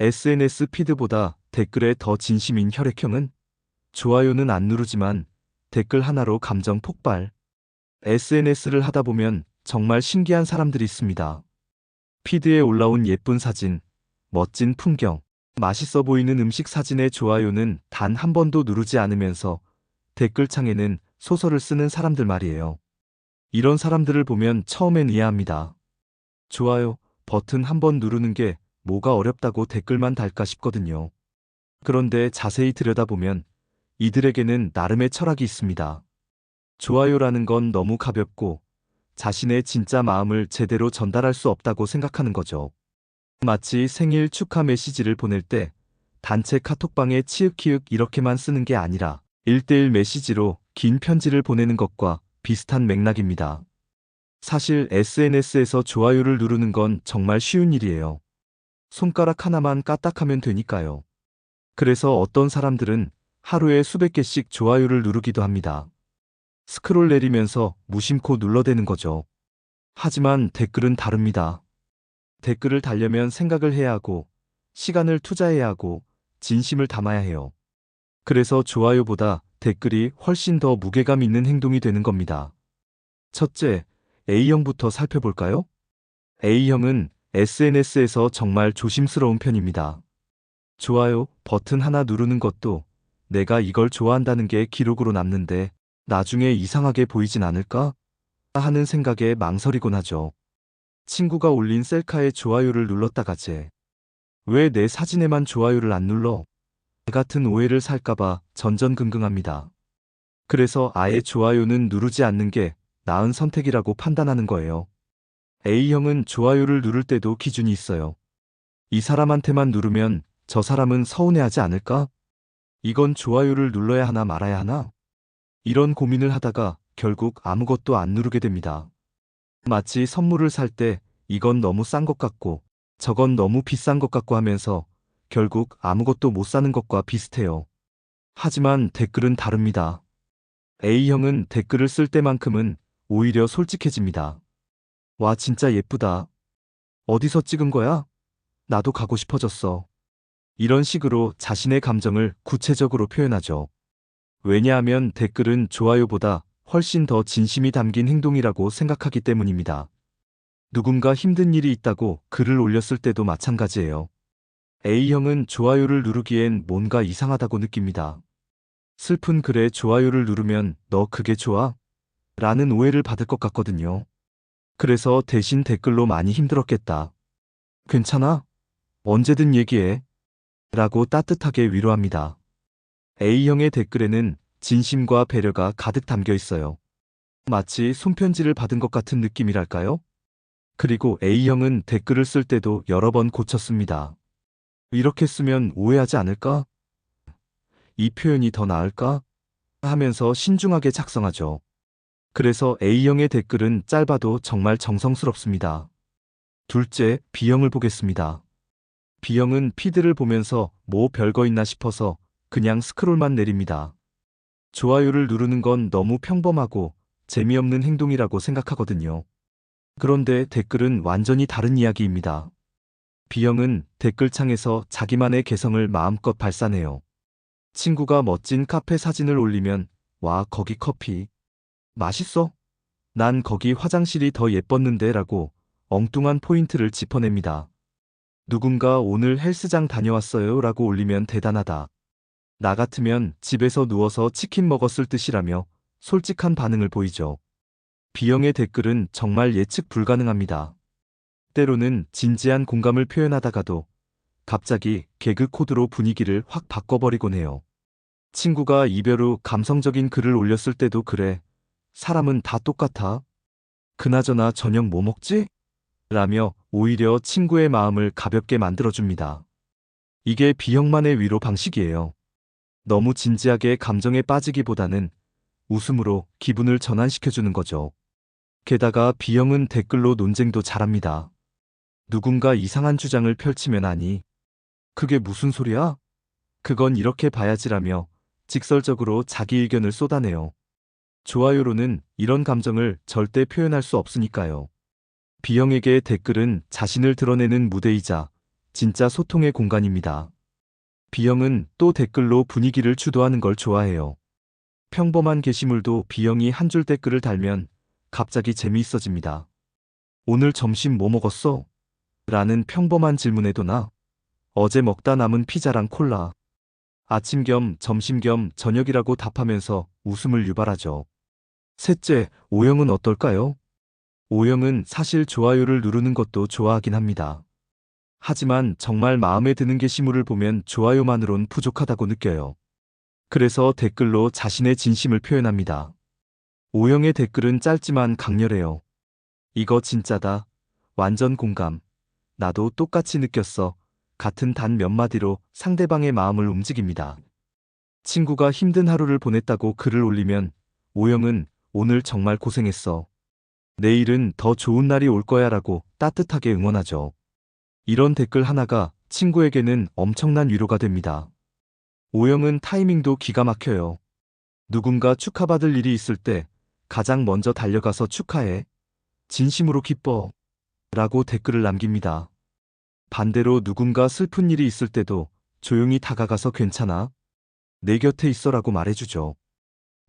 SNS 피드보다 댓글에 더 진심인 혈액형은? 좋아요는 안 누르지만 댓글 하나로 감정 폭발. SNS를 하다 보면 정말 신기한 사람들이 있습니다. 피드에 올라온 예쁜 사진, 멋진 풍경, 맛있어 보이는 음식 사진의 좋아요는 단 한 번도 누르지 않으면서 댓글창에는 소설을 쓰는 사람들 말이에요. 이런 사람들을 보면 처음엔 이해합니다. 좋아요 버튼 한 번 누르는 게 뭐가 어렵다고 댓글만 달까 싶거든요. 그런데 자세히 들여다보면 이들에게는 나름의 철학이 있습니다. 좋아요라는 건 너무 가볍고 자신의 진짜 마음을 제대로 전달할 수 없다고 생각하는 거죠. 마치 생일 축하 메시지를 보낼 때 단체 카톡방에 치읓키읔 이렇게만 쓰는 게 아니라 1대1 메시지로 긴 편지를 보내는 것과 비슷한 맥락입니다. 사실 SNS에서 좋아요를 누르는 건 정말 쉬운 일이에요. 손가락 하나만 까딱하면 되니까요. 그래서 어떤 사람들은 하루에 수백 개씩 좋아요를 누르기도 합니다. 스크롤 내리면서 무심코 눌러대는 거죠. 하지만 댓글은 다릅니다. 댓글을 달려면 생각을 해야 하고, 시간을 투자해야 하고, 진심을 담아야 해요. 그래서 좋아요보다 댓글이 훨씬 더 무게감 있는 행동이 되는 겁니다. 첫째, A형부터 살펴볼까요? A형은 SNS에서 정말 조심스러운 편입니다. 좋아요 버튼 하나 누르는 것도 내가 이걸 좋아한다는 게 기록으로 남는데 나중에 이상하게 보이진 않을까? 하는 생각에 망설이곤 하죠. 친구가 올린 셀카에 좋아요를 눌렀다가 왜 내 사진에만 좋아요를 안 눌러? 같은 오해를 살까봐 전전긍긍합니다. 그래서 아예 좋아요는 누르지 않는 게 나은 선택이라고 판단하는 거예요. A형은 좋아요를 누를 때도 기준이 있어요. 이 사람한테만 누르면 저 사람은 서운해하지 않을까? 이건 좋아요를 눌러야 하나 말아야 하나? 이런 고민을 하다가 결국 아무것도 안 누르게 됩니다. 마치 선물을 살 때 이건 너무 싼 것 같고 저건 너무 비싼 것 같고 하면서 결국 아무것도 못 사는 것과 비슷해요. 하지만 댓글은 다릅니다. A형은 댓글을 쓸 때만큼은 오히려 솔직해집니다. 와, 진짜 예쁘다. 어디서 찍은 거야? 나도 가고 싶어졌어. 이런 식으로 자신의 감정을 구체적으로 표현하죠. 왜냐하면 댓글은 좋아요보다 훨씬 더 진심이 담긴 행동이라고 생각하기 때문입니다. 누군가 힘든 일이 있다고 글을 올렸을 때도 마찬가지예요. A형은 좋아요를 누르기엔 뭔가 이상하다고 느낍니다. 슬픈 글에 좋아요를 누르면 너 그게 좋아? 라는 오해를 받을 것 같거든요. 그래서 대신 댓글로 많이 힘들었겠다. 괜찮아? 언제든 얘기해. 라고 따뜻하게 위로합니다. A형의 댓글에는 진심과 배려가 가득 담겨 있어요. 마치 손편지를 받은 것 같은 느낌이랄까요? 그리고 A형은 댓글을 쓸 때도 여러 번 고쳤습니다. 이렇게 쓰면 오해하지 않을까? 이 표현이 더 나을까? 하면서 신중하게 작성하죠. 그래서 A형의 댓글은 짧아도 정말 정성스럽습니다. 둘째, B형을 보겠습니다. B형은 피드를 보면서 뭐 별거 있나 싶어서 그냥 스크롤만 내립니다. 좋아요를 누르는 건 너무 평범하고 재미없는 행동이라고 생각하거든요. 그런데 댓글은 완전히 다른 이야기입니다. B형은 댓글창에서 자기만의 개성을 마음껏 발산해요. 친구가 멋진 카페 사진을 올리면 와, 거기 커피 맛있어? 난 거기 화장실이 더 예뻤는데 라고 엉뚱한 포인트를 짚어냅니다. 누군가 오늘 헬스장 다녀왔어요 라고 올리면 대단하다. 나 같으면 집에서 누워서 치킨 먹었을 듯이라며 솔직한 반응을 보이죠. B형의 댓글은 정말 예측 불가능합니다. 때로는 진지한 공감을 표현하다가도 갑자기 개그 코드로 분위기를 확 바꿔버리곤 해요. 친구가 이별 후 감성적인 글을 올렸을 때도 그래. 사람은 다 똑같아. 그나저나 저녁 뭐 먹지? 라며 오히려 친구의 마음을 가볍게 만들어줍니다. 이게 B형만의 위로 방식이에요. 너무 진지하게 감정에 빠지기보다는 웃음으로 기분을 전환시켜주는 거죠. 게다가 B형은 댓글로 논쟁도 잘합니다. 누군가 이상한 주장을 펼치면 아니, 그게 무슨 소리야? 그건 이렇게 봐야지라며 직설적으로 자기 의견을 쏟아내요. 좋아요로는 이런 감정을 절대 표현할 수 없으니까요. B형에게 댓글은 자신을 드러내는 무대이자 진짜 소통의 공간입니다. B형은 또 댓글로 분위기를 주도하는 걸 좋아해요. 평범한 게시물도 B형이 한 줄 댓글을 달면 갑자기 재미있어집니다. 오늘 점심 뭐 먹었어? 라는 평범한 질문에도 나 어제 먹다 남은 피자랑 콜라. 아침 겸 점심 겸 저녁이라고 답하면서 웃음을 유발하죠. 셋째, O형은 어떨까요? O형은 사실 좋아요를 누르는 것도 좋아하긴 합니다. 하지만 정말 마음에 드는 게시물을 보면 좋아요만으론 부족하다고 느껴요. 그래서 댓글로 자신의 진심을 표현합니다. O형의 댓글은 짧지만 강렬해요. 이거 진짜다. 완전 공감. 나도 똑같이 느꼈어. 같은 단 몇 마디로 상대방의 마음을 움직입니다. 친구가 힘든 하루를 보냈다고 글을 올리면 O형은 오늘 정말 고생했어. 내일은 더 좋은 날이 올 거야 라고 따뜻하게 응원하죠. 이런 댓글 하나가 친구에게는 엄청난 위로가 됩니다. O형은 타이밍도 기가 막혀요. 누군가 축하받을 일이 있을 때 가장 먼저 달려가서 축하해. 진심으로 기뻐. 라고 댓글을 남깁니다. 반대로 누군가 슬픈 일이 있을 때도 조용히 다가가서 괜찮아. 내 곁에 있어라고 말해주죠.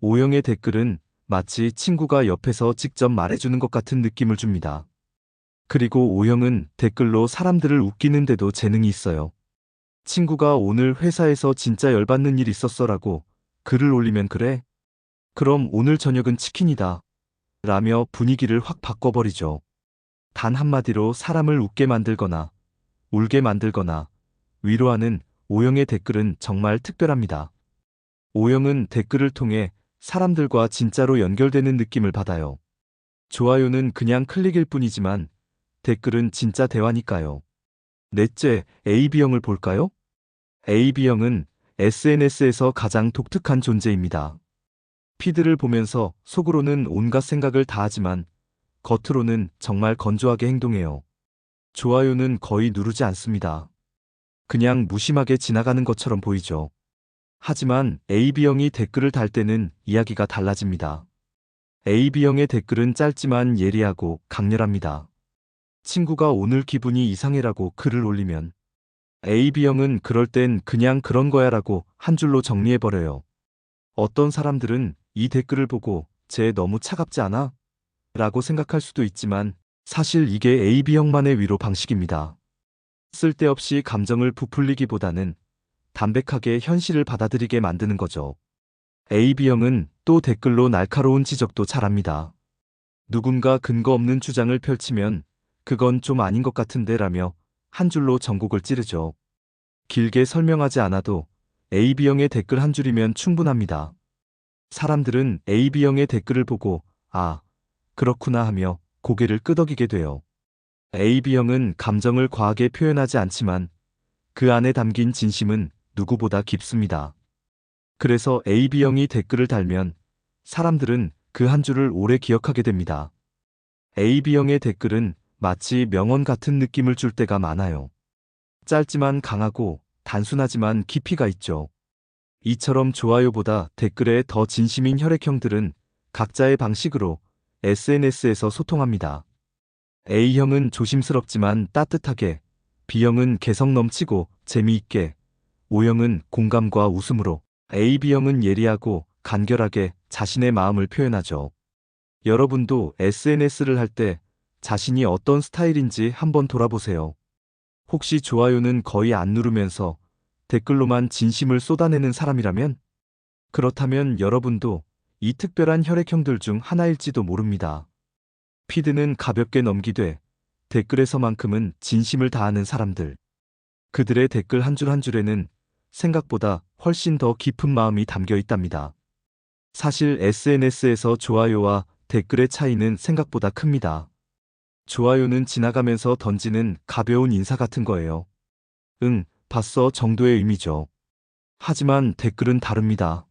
O형의 댓글은 마치 친구가 옆에서 직접 말해주는 것 같은 느낌을 줍니다. 그리고 O형은 댓글로 사람들을 웃기는데도 재능이 있어요. 친구가 오늘 회사에서 진짜 열받는 일 있었어라고 글을 올리면 그래? 그럼 오늘 저녁은 치킨이다. 라며 분위기를 확 바꿔버리죠. 단 한마디로 사람을 웃게 만들거나 울게 만들거나 위로하는 O형의 댓글은 정말 특별합니다. O형은 댓글을 통해 사람들과 진짜로 연결되는 느낌을 받아요. 좋아요는 그냥 클릭일 뿐이지만 댓글은 진짜 대화니까요. 넷째, AB형을 볼까요? AB형은 SNS에서 가장 독특한 존재입니다. 피드를 보면서 속으로는 온갖 생각을 다 하지만 겉으로는 정말 건조하게 행동해요. 좋아요는 거의 누르지 않습니다. 그냥 무심하게 지나가는 것처럼 보이죠. 하지만 AB형이 댓글을 달 때는 이야기가 달라집니다. AB형의 댓글은 짧지만 예리하고 강렬합니다. 친구가 오늘 기분이 이상해라고 글을 올리면 AB형은 그럴 땐 그냥 그런 거야 라고 한 줄로 정리해버려요. 어떤 사람들은 이 댓글을 보고 쟤 너무 차갑지 않아? 라고 생각할 수도 있지만 사실 이게 AB형만의 위로 방식입니다. 쓸데없이 감정을 부풀리기보다는 담백하게 현실을 받아들이게 만드는 거죠. AB형은 또 댓글로 날카로운 지적도 잘합니다. 누군가 근거 없는 주장을 펼치면 그건 좀 아닌 것 같은데 라며 한 줄로 전곡을 찌르죠. 길게 설명하지 않아도 AB형의 댓글 한 줄이면 충분합니다. 사람들은 AB형의 댓글을 보고 아, 그렇구나 하며 고개를 끄덕이게 돼요. AB형은 감정을 과하게 표현하지 않지만 그 안에 담긴 진심은 누구보다 깊습니다. 그래서 AB형이 댓글을 달면 사람들은 그 한 줄을 오래 기억하게 됩니다. AB형의 댓글은 마치 명언 같은 느낌을 줄 때가 많아요. 짧지만 강하고 단순하지만 깊이가 있죠. 이처럼 좋아요보다 댓글에 더 진심인 혈액형들은 각자의 방식으로 SNS에서 소통합니다. A형은 조심스럽지만 따뜻하게, B형은 개성 넘치고 재미있게, O형은 공감과 웃음으로, AB형은 예리하고 간결하게 자신의 마음을 표현하죠. 여러분도 SNS를 할 때 자신이 어떤 스타일인지 한번 돌아보세요. 혹시 좋아요는 거의 안 누르면서 댓글로만 진심을 쏟아내는 사람이라면? 그렇다면 여러분도 이 특별한 혈액형들 중 하나일지도 모릅니다. 피드는 가볍게 넘기되 댓글에서만큼은 진심을 다하는 사람들. 그들의 댓글 한 줄 한 줄에는 생각보다 훨씬 더 깊은 마음이 담겨 있답니다. 사실 SNS에서 좋아요와 댓글의 차이는 생각보다 큽니다. 좋아요는 지나가면서 던지는 가벼운 인사 같은 거예요. 응, 봤어 정도의 의미죠. 하지만 댓글은 다릅니다.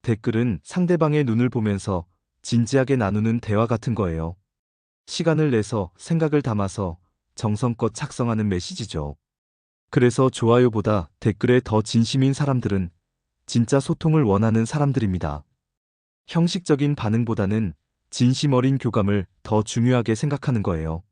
댓글은 상대방의 눈을 보면서 진지하게 나누는 대화 같은 거예요. 시간을 내서 생각을 담아서 정성껏 작성하는 메시지죠. 그래서 좋아요보다 댓글에 더 진심인 사람들은 진짜 소통을 원하는 사람들입니다. 형식적인 반응보다는 진심 어린 교감을 더 중요하게 생각하는 거예요.